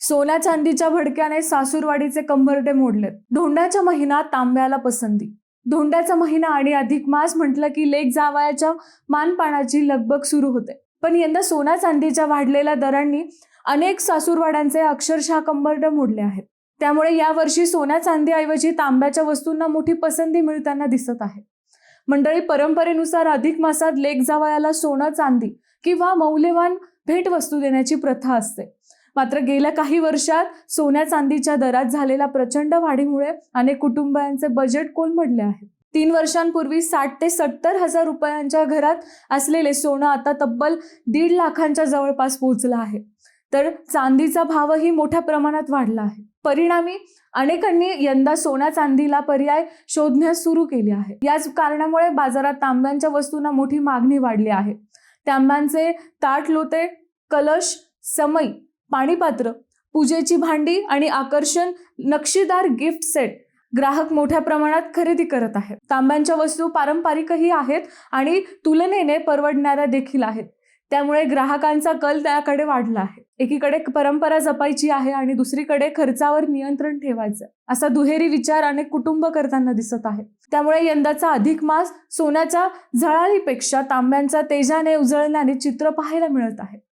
सोन्या चांदीच्या भडक्याने सासूरवाडीचे कंबरडे मोडलेत. धोंड्याच्या महिन्यात तांब्याला पसंती. धोंड्याचा महिना आणि अधिक मास म्हटलं की लेक जावयाच्या मानपानाची लगबग सुरू होते. पण यंदा सोन्या चांदीच्या वाढलेल्या दरांनी अनेक सासूरवाड्यांचे अक्षरशः कंबरडे मोडले आहेत. त्यामुळे यावर्षी सोन्या चांदीऐवजी तांब्याच्या वस्तूंना मोठी पसंती मिळताना दिसत आहे. मंडळी, परंपरेनुसार अधिक मासात लेक जावयाला सोनं चांदी किंवा मौल्यवान भेटवस्तू देण्याची प्रथा असते. मात्र गेल्या काही वर्षात सोन्या चांदीच्या दरात झालेल्या प्रचंड वाढीमुळे अनेक कुटुंबांचे बजेट कोलमडले आहे. 3 वर्षांपूर्वी 60 ते 70 हजार रुपयांच्या घरात असलेले सोनं आता तब्बल 1.5 लाखांच्या जवळपास पोहोचलं आहे. तर चांदीचा भावही मोठ्या प्रमाणात वाढला आहे. परिणामी अनेकांनी यंदा सोन्या चांदीला पर्याय शोधण्यास सुरू केले आहे. याच कारणामुळे बाजारात तांब्यांच्या वस्तूंना मोठी मागणी वाढली आहे. तांब्यांचे ताट, लोटे, कलश, समई, पाणीपात्र, पूजेची भांडी आणि आकर्षण नक्षीदार गिफ्ट सेट ग्राहक मोठ्या प्रमाणात खरेदी करत आहेत. तांब्यांच्या वस्तू पारंपरिकही आहेत आणि तुलनेने परवडणाऱ्या देखील आहेत. त्यामुळे ग्राहकांचा कल त्याकडे वाढला आहे. एकीकडे परंपरा जपायची आहे आणि दुसरीकडे खर्चावर नियंत्रण ठेवायचं, असा दुहेरी विचार अनेक कुटुंब करताना दिसत आहे. त्यामुळे यंदाचा अधिक मास सोन्याच्या झळाळीपेक्षा तांब्यांच्या तेजाने उजळल्याने चित्र पाहायला मिळत आहे.